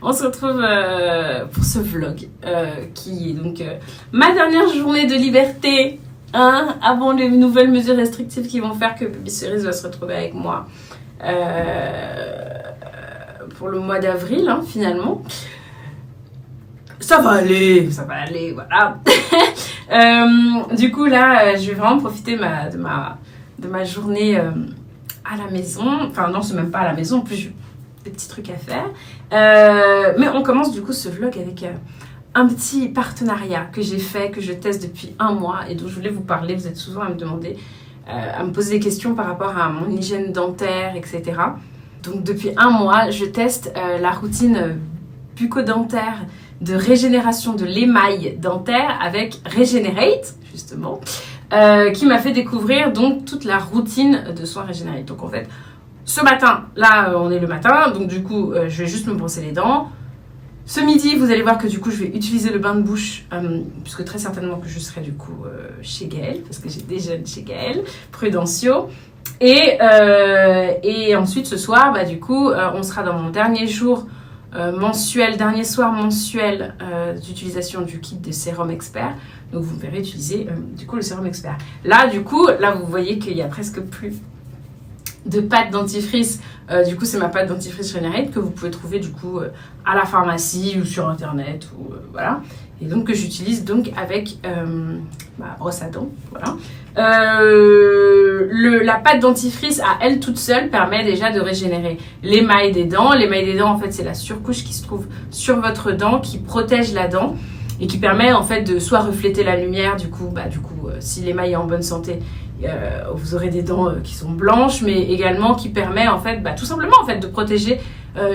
On se retrouve pour ce vlog qui est donc ma dernière journée de liberté avant les nouvelles mesures restrictives qui vont faire que Baby Cerise va se retrouver avec moi pour le mois d'avril finalement. Ça va aller, voilà. Du coup là, je vais vraiment profiter de ma journée à la maison. Enfin non, c'est même pas à la maison, en plus j'ai des petits trucs à faire. Mais on commence du coup ce vlog avec un petit partenariat que j'ai fait, que je teste depuis un mois et dont je voulais vous parler. Vous êtes souvent à me demander, à me poser des questions par rapport à mon hygiène dentaire, etc. Donc depuis un mois, je teste la routine bucco-dentaire de régénération de l'émail dentaire avec Regenerate, justement, qui m'a fait découvrir donc toute la routine de soins Regenerate. Donc en fait, ce matin, là on est le matin, donc du coup je vais juste me brosser les dents. Ce midi, vous allez voir que du coup je vais utiliser le bain de bouche, puisque très certainement que je serai du coup chez Gaëlle, parce que j'ai déjeuné chez Gaëlle, Prudencio. Et ensuite ce soir, bah, du coup on sera dans mon dernier jour dernier soir mensuel d'utilisation du kit de sérum expert. Donc vous me verrez utiliser du coup le sérum expert. Là du coup, là vous voyez qu'il y a presque plus de pâte dentifrice. Du coup c'est ma pâte dentifrice Regenerate que vous pouvez trouver du coup à la pharmacie ou sur internet ou voilà. Et donc que j'utilise donc avec ma brosse à dents, voilà. La pâte dentifrice à elle toute seule permet déjà de régénérer l'émail des dents. L'émail des dents en fait c'est la surcouche qui se trouve sur votre dent qui protège la dent et qui permet en fait de soit refléter la lumière, du coup si l'émail est en bonne santé, vous aurez des dents qui sont blanches, mais également qui permet en fait tout simplement en fait de protéger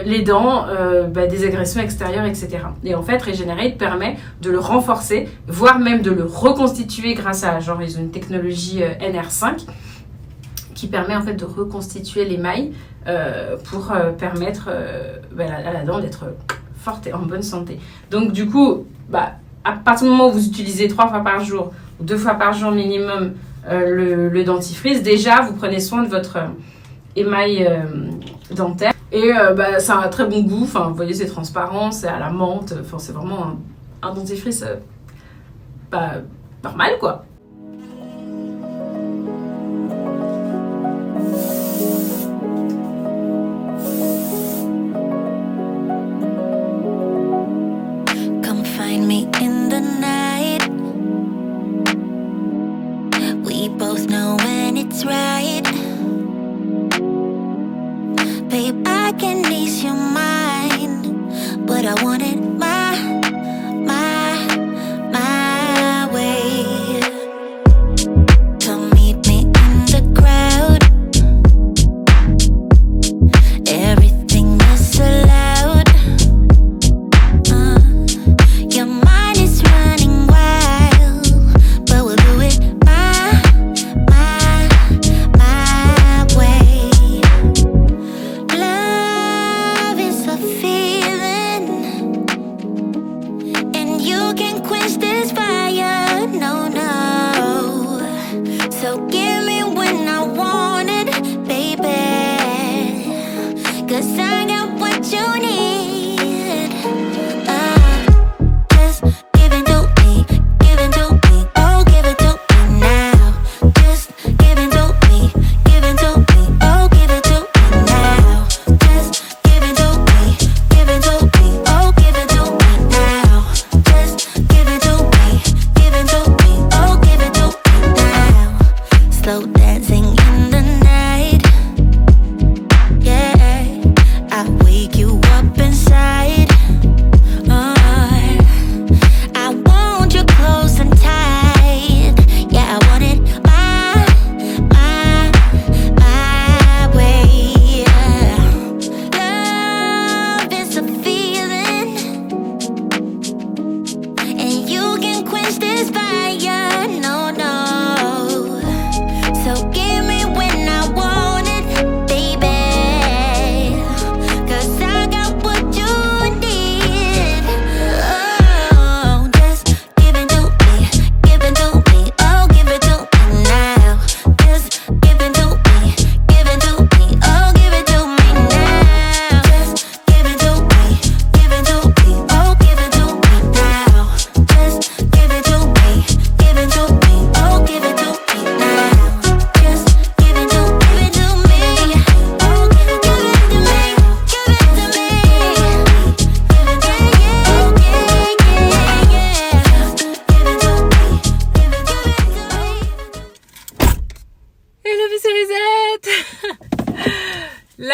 les dents des agressions extérieures, etc. Et en fait Regenerate permet de le renforcer, voire même de le reconstituer grâce à ils ont une technologie NR5 qui permet en fait de reconstituer l'émail pour permettre à la dent d'être forte et en bonne santé. Donc du coup à partir du moment où vous utilisez 3 fois par jour ou 2 fois par jour minimum le dentifrice, déjà vous prenez soin de votre émail dentaire et ça a un très bon goût. Enfin, vous voyez, c'est transparent, c'est à la menthe, enfin, c'est vraiment un dentifrice normal quoi.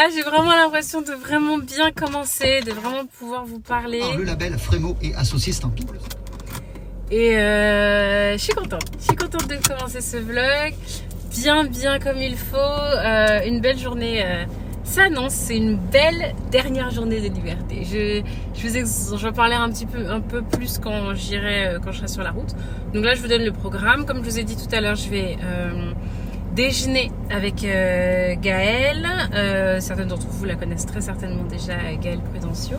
Là, j'ai vraiment l'impression de vraiment bien commencer, de vraiment pouvoir vous parler. Par le label Frémo et Associés Stampy. Et je suis contente. Je suis contente de commencer ce vlog. Bien comme il faut. Une belle journée s'annonce. C'est une belle dernière journée de liberté. J'en parlerai un peu plus quand quand je serai sur la route. Donc là, je vous donne le programme. Comme je vous ai dit tout à l'heure, je vais déjeuner avec Gaëlle. Certaines d'entre vous la connaissent très certainement déjà, Gaëlle Prudencio.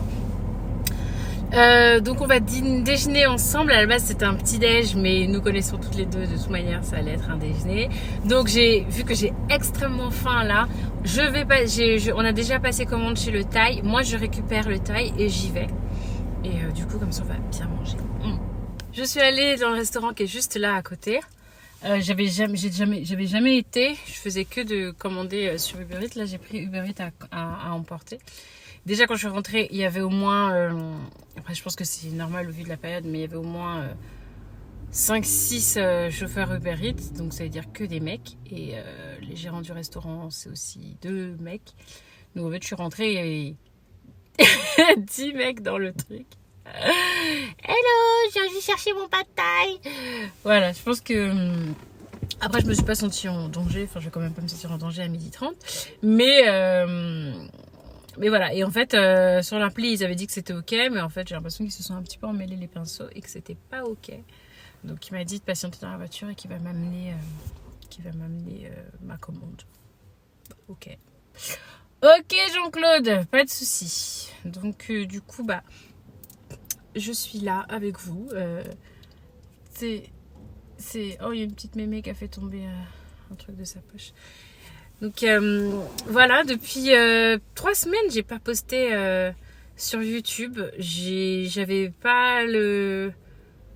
Donc on va déjeuner ensemble. À la base c'était un petit déj, mais nous connaissons toutes les deux, de toute manière ça allait être un déjeuner. Donc vu que j'ai extrêmement faim là, on a déjà passé commande chez le Thaï. Moi je récupère le Thaï et j'y vais. Et du coup comme ça on va bien manger. Je suis allée dans le restaurant qui est juste là à côté. J'avais jamais été. Je faisais que de commander sur Uber Eats. Là j'ai pris Uber Eats à emporter. Déjà quand je suis rentrée, il y avait au moins, après je pense que c'est normal au vu de la période, mais il y avait au moins 5-6 chauffeurs Uber Eats, donc ça veut dire que des mecs. Et les gérants du restaurant, c'est aussi 2 mecs. Donc en fait je suis rentrée, il y avait 10 mecs dans le truc. Hello, j'ai envie de chercher mon pad thai. Voilà, je pense que... Après je me suis pas sentie en danger, enfin je vais quand même pas me sentir en danger à 12h30. Mais voilà, et en fait, sur l'appli, ils avaient dit que c'était ok, mais en fait, j'ai l'impression qu'ils se sont un petit peu emmêlés les pinceaux et que c'était pas ok. Donc, il m'a dit de patienter dans la voiture et qu'il va m'amener ma commande. Ok. Ok, Jean-Claude, pas de souci. Donc, du coup, je suis là avec vous. Oh, il y a une petite mémé qui a fait tomber un truc de sa poche. Donc voilà, depuis 3 semaines, j'ai pas posté sur YouTube. J'avais pas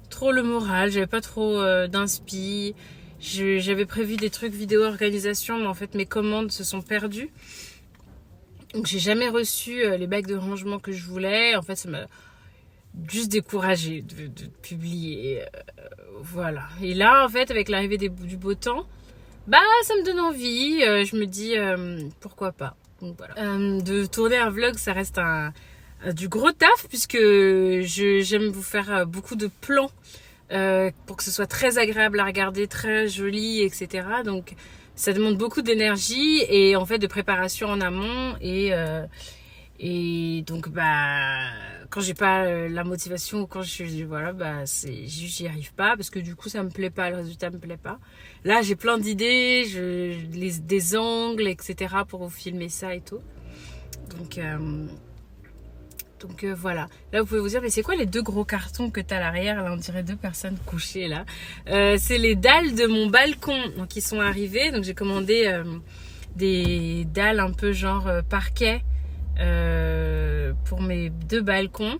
trop le moral, j'avais pas trop d'inspi. J'avais prévu des trucs vidéo organisation, mais en fait mes commandes se sont perdues. Donc j'ai jamais reçu les bacs de rangement que je voulais. En fait, ça m'a juste découragée de publier. Voilà. Et là, en fait, avec l'arrivée du beau temps, ça me donne envie, je me dis pourquoi pas. Donc voilà. De tourner un vlog, ça reste du gros taf puisque j'aime vous faire beaucoup de plans pour que ce soit très agréable à regarder, très joli, etc. Donc ça demande beaucoup d'énergie et en fait de préparation en amont et donc quand j'ai pas la motivation ou quand j'y arrive pas parce que du coup ça me plaît pas, le résultat me plaît pas. Là j'ai plein d'idées, des angles, etc. pour vous filmer ça et tout. Donc voilà. Là vous pouvez vous dire mais c'est quoi les 2 gros cartons que t'as à l'arrière? Là on dirait 2 personnes couchées là. C'est les dalles de mon balcon donc ils sont arrivés. Donc j'ai commandé des dalles un peu genre parquet pour mes 2 balcons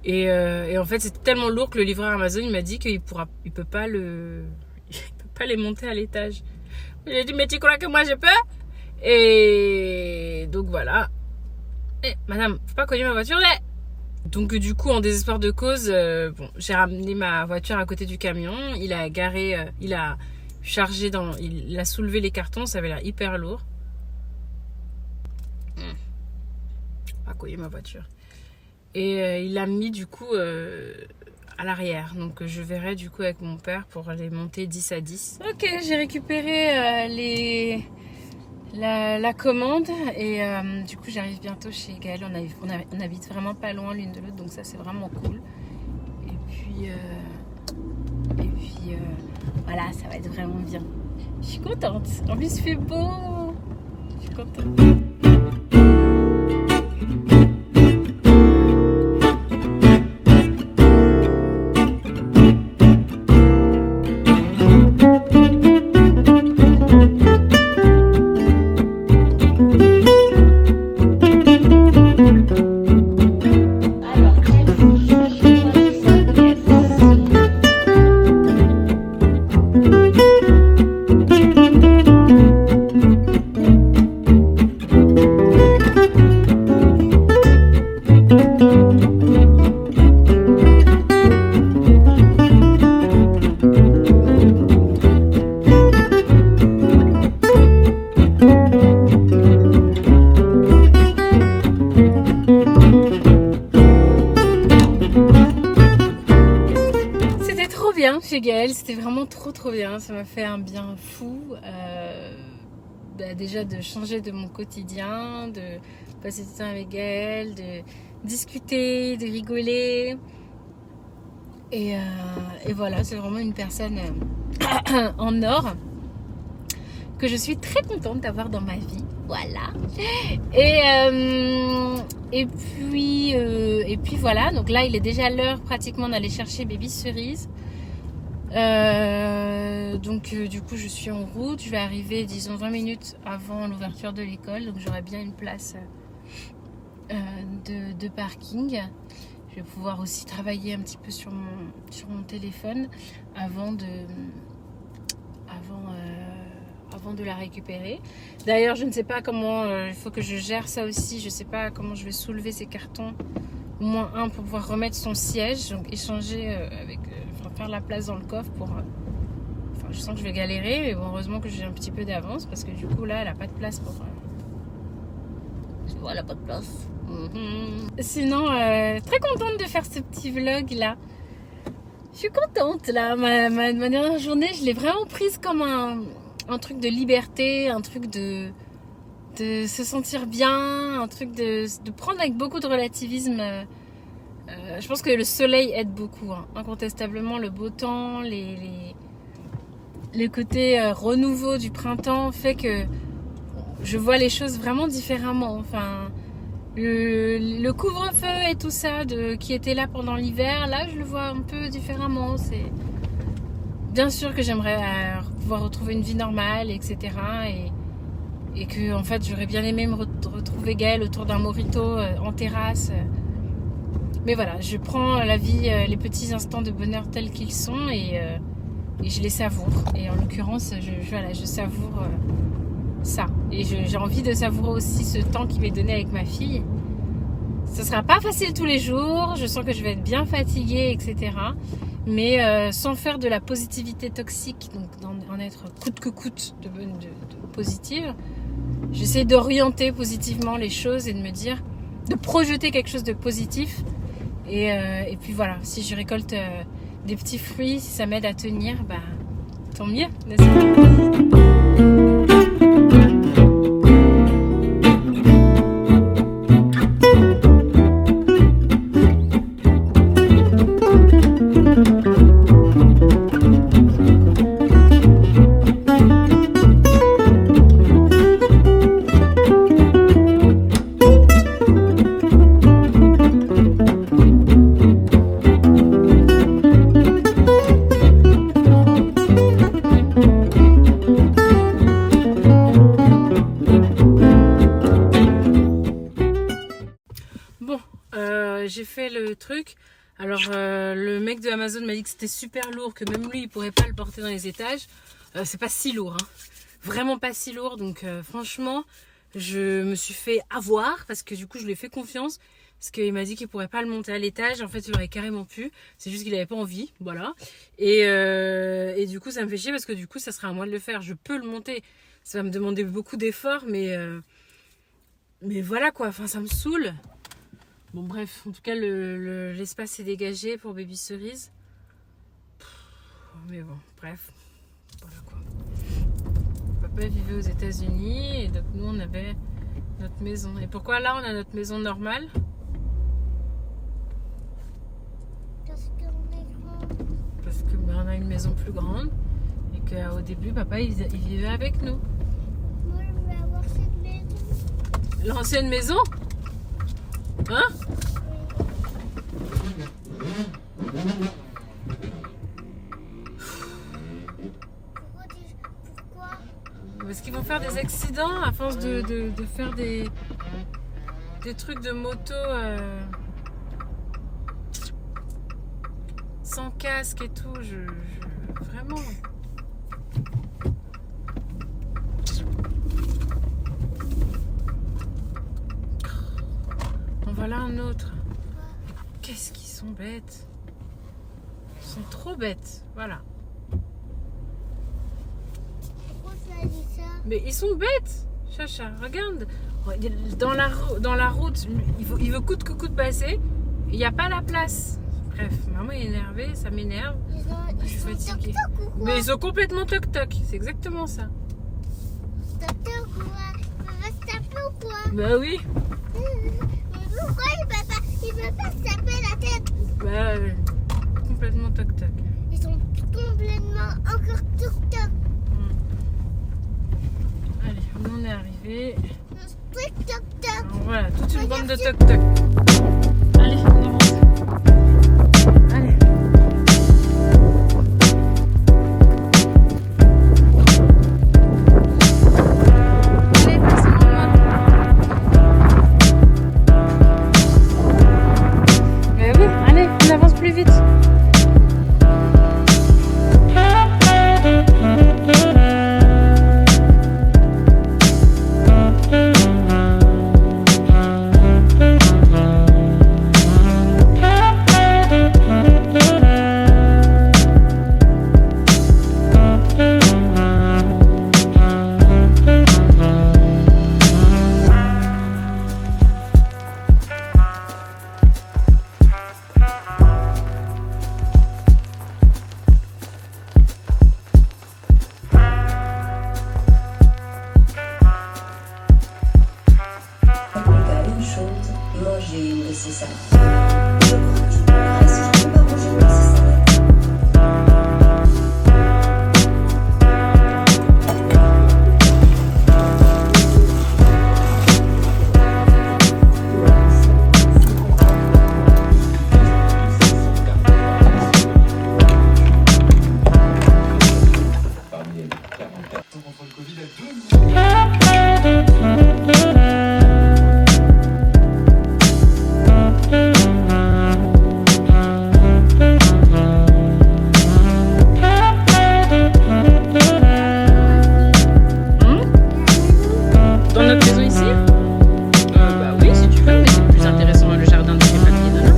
et en fait c'est tellement lourd que le livreur Amazon il m'a dit qu'il peut pas les monter à l'étage. J'ai dit mais tu crois que moi je peux? Et donc voilà. Madame, faut pas cogner ma voiture là. Donc du coup en désespoir de cause, j'ai ramené ma voiture à côté du camion. Il a garé, il a chargé il a soulevé les cartons, ça avait l'air hyper lourd. Pas cogner ma voiture. Et il l'a mis du coup à l'arrière. Donc je verrai du coup avec mon père pour les monter 10 à 10. Ok, j'ai récupéré la commande et du coup j'arrive bientôt chez Gaëlle. On habite vraiment pas loin l'une de l'autre, donc ça c'est vraiment cool. Et puis voilà, ça va être vraiment bien. Je suis contente. En plus il fait beau. Je suis contente. chez Gaëlle, c'était vraiment trop bien. Ça m'a fait un bien fou. Déjà de changer de mon quotidien, de passer du temps avec Gaëlle, de discuter, de rigoler. Et voilà, c'est vraiment une personne en or que je suis très contente d'avoir dans ma vie. Voilà. Et puis voilà, donc là il est déjà l'heure pratiquement d'aller chercher Baby Cerise. Donc du coup je suis en route, je vais arriver disons 20 minutes avant l'ouverture de l'école, donc j'aurai bien une place de parking. Je vais pouvoir aussi travailler un petit peu sur mon téléphone avant de la récupérer. D'ailleurs je ne sais pas comment, il faut que je gère ça aussi, je ne sais pas comment je vais soulever ces cartons, au moins un pour pouvoir remettre son siège, donc échanger faire la place dans le coffre pour... je sens que je vais galérer, mais bon, heureusement que j'ai un petit peu d'avance, parce que du coup là elle n'a pas de place pour... Tu vois, elle n'a pas de place. Sinon, très contente de faire ce petit vlog là. Je suis contente là, ma dernière journée, je l'ai vraiment prise comme un truc de liberté, un truc de se sentir bien, un truc de prendre avec beaucoup de relativisme. Je pense que le soleil aide beaucoup, hein. Incontestablement le beau temps, les côtés renouveau du printemps fait que je vois les choses vraiment différemment. Enfin, le couvre-feu et tout ça qui était là pendant l'hiver, là je le vois un peu différemment. C'est bien sûr que j'aimerais pouvoir retrouver une vie normale, etc. Et que en fait j'aurais bien aimé me retrouver Gaëlle autour d'un mojito en terrasse. Mais voilà, je prends la vie, les petits instants de bonheur tels qu'ils sont et je les savoure. Et en l'occurrence, je savoure ça. Et j'ai envie de savourer aussi ce temps qui m'est donné avec ma fille. Ce sera pas facile tous les jours, je sens que je vais être bien fatiguée, etc. Mais sans faire de la positivité toxique, donc en être coûte que coûte de positive, j'essaie d'orienter positivement les choses et de me dire, de projeter quelque chose de positif. Et puis voilà, si je récolte des petits fruits, si ça m'aide à tenir, tant mieux, n'est-ce pas ? J'ai fait le truc. Alors le mec de Amazon m'a dit que c'était super lourd, que même lui il pourrait pas le porter dans les étages. C'est pas si lourd, hein. Vraiment pas si lourd. Donc franchement je me suis fait avoir parce que du coup je lui ai fait confiance, parce qu'il m'a dit qu'il pourrait pas le monter à l'étage. En fait il aurait carrément pu, c'est juste qu'il avait pas envie, voilà. Et du coup ça me fait chier parce que du coup ça sera à moi de le faire. Je peux le monter, ça va me demander beaucoup d'efforts, mais voilà quoi, enfin ça me saoule. Bon bref, en tout cas l'espace est dégagé pour Baby Cerise. Mais bon, bref, voilà quoi. Papa vivait aux États-Unis et donc nous on avait notre maison. Et pourquoi là on a notre maison normale? Parce qu'on est grand. Parce que on a une maison plus grande et qu'au début papa il vivait avec nous. Moi je vais avoir cette maison. L'ancienne maison? Hein? Pourquoi? Parce qu'ils vont faire des accidents à force de faire des trucs de moto sans casque et tout. Vraiment. En voilà un autre. Qu'est-ce qu'ils sont bêtes. Ils sont trop bêtes. Voilà. Pourquoi tu as dit ça? Mais ils sont bêtes. Chacha, regarde. Dans la route, il veut coûte que coûte passer. Il n'y a pas la place. Bref, maman est énervée, ça m'énerve. Je suis Ils sont fatiguée. toc-toc ou quoi? Mais ils sont complètement toc-toc, c'est exactement ça. Toc-toc ou quoi? Il va se taper ou quoi? Bah oui. Mais pourquoi il veut pas se taper la tête? Bah complètement toc-toc. Ils sont complètement encore toc-toc. Allez, on est arrivé. Strict toc-toc. Alors voilà, toute une bande de Regarde, toc-toc. Allez, on avance. Allez. Allez, passe en mode. Mais oui, allez, on avance plus vite. Appliqua une chose, manger une de ces salades. Je crois que je mourrai si je ne peux pas manger une de ces salades. Parmi les 44 contre le Covid à 2 Dans notre maison ici bah oui, si tu veux, mais c'est plus intéressant le jardin de chez Papy et Nana.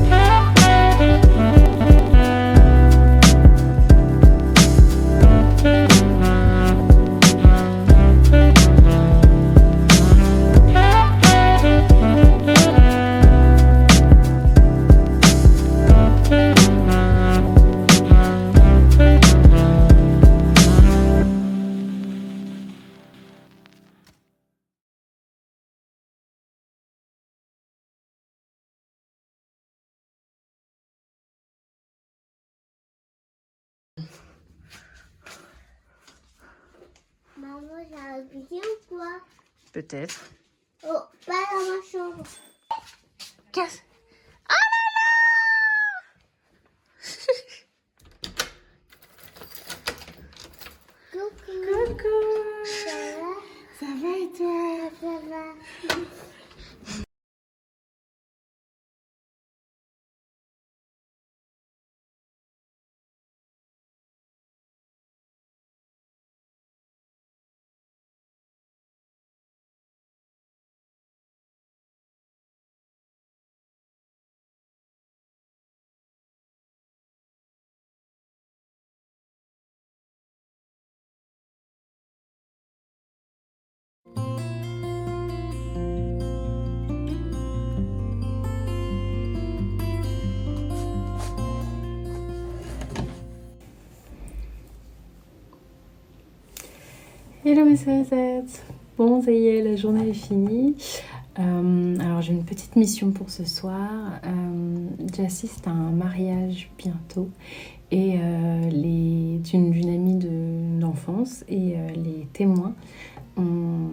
maman, j'ai habillé ou quoi? Peut-être. Oh, pas dans ma chambre. Casse. Coucou. Coucou. Ça va? Ça va et toi? Ça va. Hello mes Césates. Bon, ça y est, la journée est finie. Alors j'ai une petite mission pour ce soir. J'assiste à un mariage bientôt et d'une amie d'enfance et les témoins ont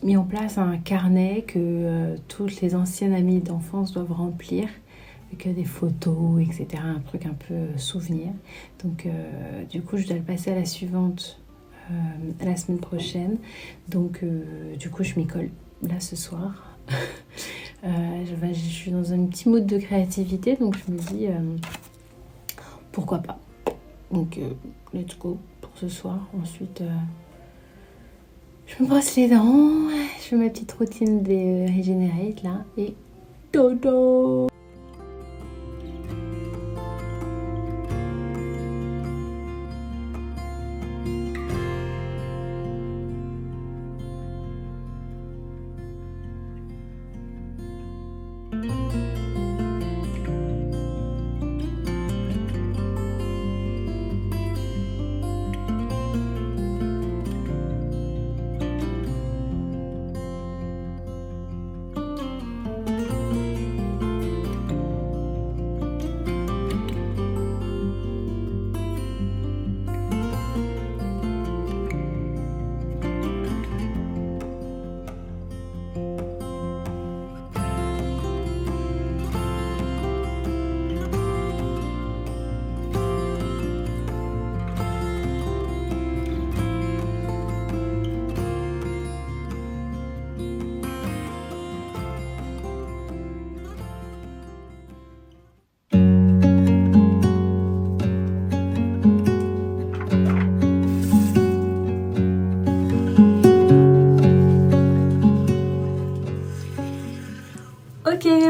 mis en place un carnet que toutes les anciennes amies d'enfance doivent remplir avec des photos, etc. Un truc un peu souvenir. Donc du coup je dois le passer à la suivante la semaine prochaine. Donc du coup je m'y colle là ce soir. Je suis dans un petit mood de créativité, donc je me dis pourquoi pas. Donc let's go pour ce soir. Ensuite je me brosse les dents, je fais ma petite routine des Regenerate là et dodo.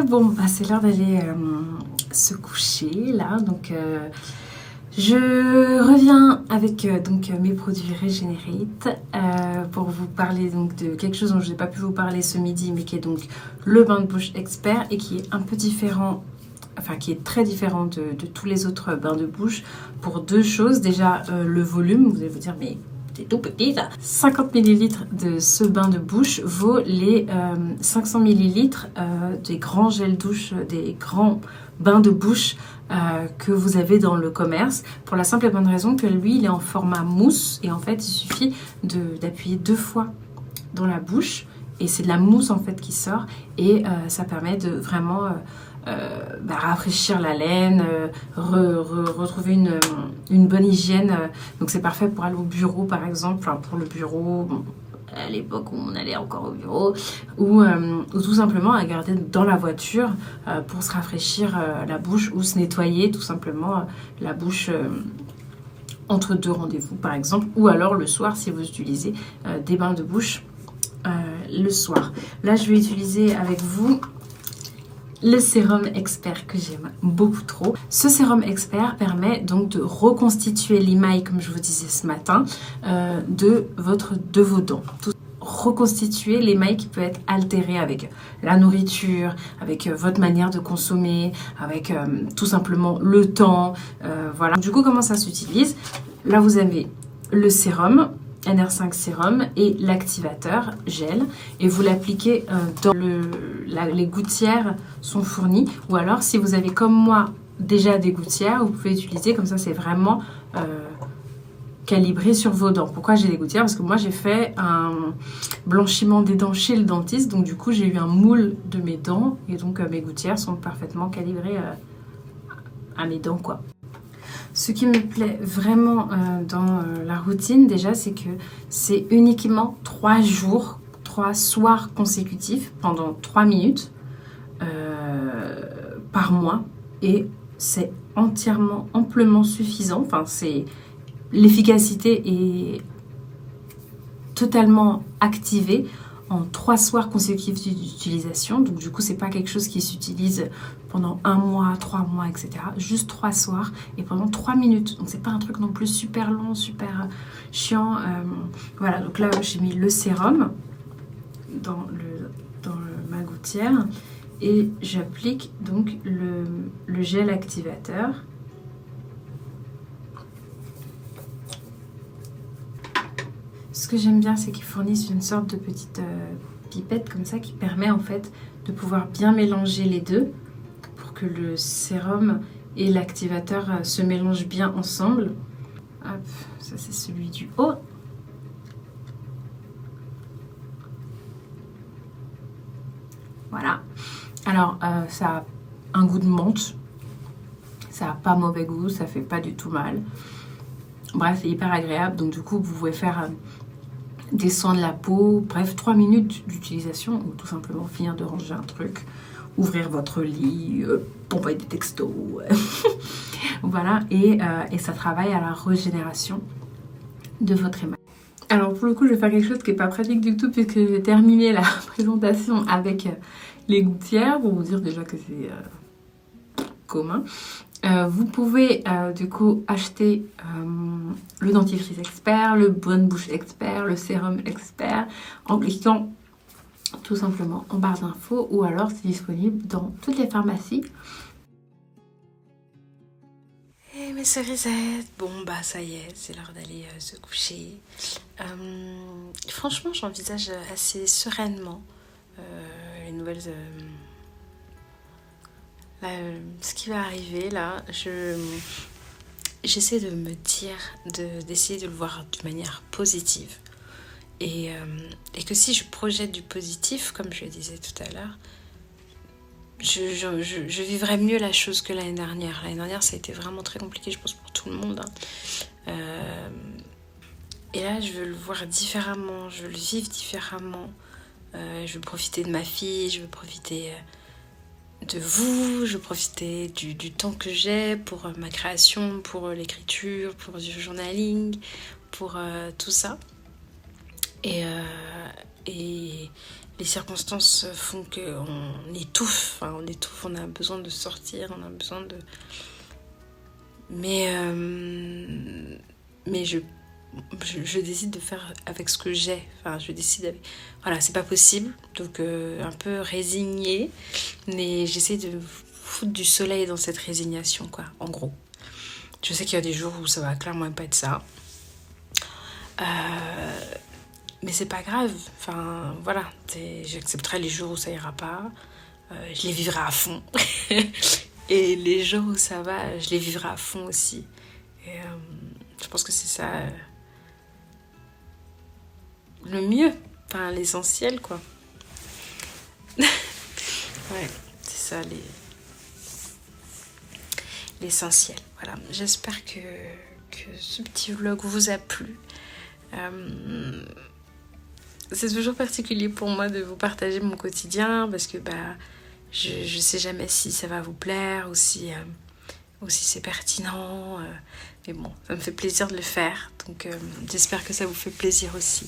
bon, bah, c'est l'heure d'aller se coucher là. Donc, je reviens avec donc mes produits Regenerate pour vous parler donc de quelque chose dont je n'ai pas pu vous parler ce midi, mais qui est donc le bain de bouche expert et qui est un peu différent, enfin qui est très différent de tous les autres bains de bouche pour deux choses. Déjà le volume, vous allez vous dire mais c'est tout petit ça. 50 ml de ce bain de bouche vaut les 500 ml des grands gels douche, des grands bains de bouche que vous avez dans le commerce, pour la simple et bonne raison que lui il est en format mousse et en fait il suffit d'appuyer 2 fois dans la bouche et c'est de la mousse en fait qui sort et ça permet de vraiment rafraîchir la laine, retrouver une bonne hygiène. Donc c'est parfait pour aller au bureau par exemple, enfin pour le bureau, bon, à l'époque où on allait encore au bureau, ou tout simplement à garder dans la voiture pour se rafraîchir la bouche ou se nettoyer tout simplement la bouche entre 2 rendez-vous par exemple, ou alors le soir si vous utilisez des bains de bouche le soir. Là je vais utiliser avec vous le sérum expert que j'aime beaucoup trop. Ce sérum expert permet donc de reconstituer l'émail, comme je vous disais ce matin, de vos dents. Reconstituer l'émail qui peut être altéré avec la nourriture, avec votre manière de consommer, avec tout simplement le temps. Voilà. Du coup, comment ça s'utilise? Là, vous avez le sérum, NR5 sérum et l'activateur gel et vous l'appliquez dans les gouttières sont fournies, ou alors si vous avez comme moi déjà des gouttières, vous pouvez utiliser comme ça, c'est vraiment calibré sur vos dents. Pourquoi j'ai des gouttières? Parce que moi j'ai fait un blanchiment des dents chez le dentiste, donc du coup j'ai eu un moule de mes dents et donc mes gouttières sont parfaitement calibrées à mes dents quoi. Ce qui me plaît vraiment dans la routine déjà, c'est que c'est uniquement 3 jours, 3 soirs consécutifs pendant 3 minutes par mois et c'est amplement suffisant. Enfin, l'efficacité est totalement activée en 3 soirs consécutifs d'utilisation. Donc du coup, c'est pas quelque chose qui s'utilise pendant 1 mois, 3 mois, etc. Juste 3 soirs et pendant 3 minutes. Donc c'est pas un truc non plus super long, super chiant. Voilà, donc là j'ai mis le sérum dans ma gouttière et j'applique donc le gel activateur. Ce que j'aime bien, c'est qu'ils fournissent une sorte de petite pipette comme ça qui permet en fait de pouvoir bien mélanger les deux pour que le sérum et l'activateur se mélangent bien ensemble. Hop, ça c'est celui du haut. Voilà. Alors, ça a un goût de menthe. Ça n'a pas mauvais goût, ça fait pas du tout mal. Bref, c'est hyper agréable. Donc du coup, vous pouvez faire des soins de la peau. Bref, 3 minutes d'utilisation ou tout simplement finir de ranger un truc. Ouvrir votre lit, envoyer des textos. Voilà, et ça travaille à la régénération de votre émail. Alors pour le coup, je vais faire quelque chose qui n'est pas pratique du tout puisque j'ai terminé la présentation avec les gouttières pour vous dire déjà que c'est commun. Vous pouvez du coup acheter le dentifrice expert, le bonne bouche expert, le sérum expert en cliquant tout simplement en barre d'infos ou alors c'est disponible dans toutes les pharmacies. Et mes cerisettes, bon bah ça y est, c'est l'heure d'aller se coucher. Franchement j'envisage assez sereinement les nouvelles... ce qui va arriver là, j'essaie de me dire, d'essayer de le voir de manière positive. Et que si je projette du positif, comme je le disais tout à l'heure, je vivrai mieux la chose que l'année dernière. L'année dernière, ça a été vraiment très compliqué, je pense, pour tout le monde. Et là, je veux le voir différemment, je veux le vivre différemment. Je veux profiter de ma fille, je veux profiter... de vous, je profitais du temps que j'ai pour ma création, pour l'écriture, pour du journaling, pour tout ça. Et les circonstances font qu'on étouffe, enfin on étouffe, on a besoin de sortir, on a besoin de... Mais je décide de faire avec ce que j'ai, enfin je décide avec... Voilà, c'est pas possible, donc un peu résignée, mais j'essaie de foutre du soleil dans cette résignation, quoi, en gros. Je sais qu'il y a des jours où ça va clairement pas être ça. Mais c'est pas grave, enfin voilà, j'accepterai les jours où ça ira pas, je les vivrai à fond. Et les jours où ça va, je les vivrai à fond aussi. Et je pense que c'est ça le mieux, enfin l'essentiel quoi. Ouais, c'est ça l'essentiel. Voilà, j'espère que ce petit vlog vous a plu. C'est toujours particulier pour moi de vous partager mon quotidien parce que je sais jamais si ça va vous plaire ou si c'est pertinent. Mais bon, ça me fait plaisir de le faire. Donc j'espère que ça vous fait plaisir aussi.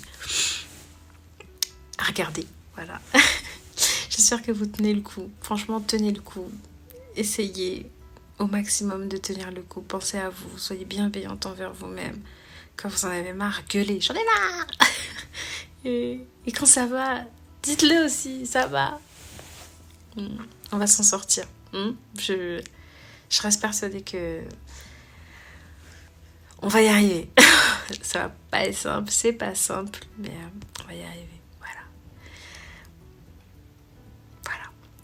Regardez, voilà. J'espère que vous tenez le coup. Franchement, tenez le coup. Essayez au maximum de tenir le coup. Pensez à vous. Soyez bienveillante envers vous-même. Quand vous en avez marre, gueulez. J'en ai marre. Et quand ça va, dites-le aussi. Ça va. On va s'en sortir. Je reste persuadée que on va y arriver. Ça va pas être simple, c'est pas simple, mais on va y arriver. Voilà.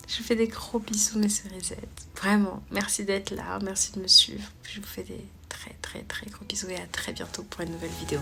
Je vous fais des gros bisous, mes cerisettes. Vraiment, merci d'être là, merci de me suivre. Je vous fais des très très très gros bisous et à très bientôt pour une nouvelle vidéo.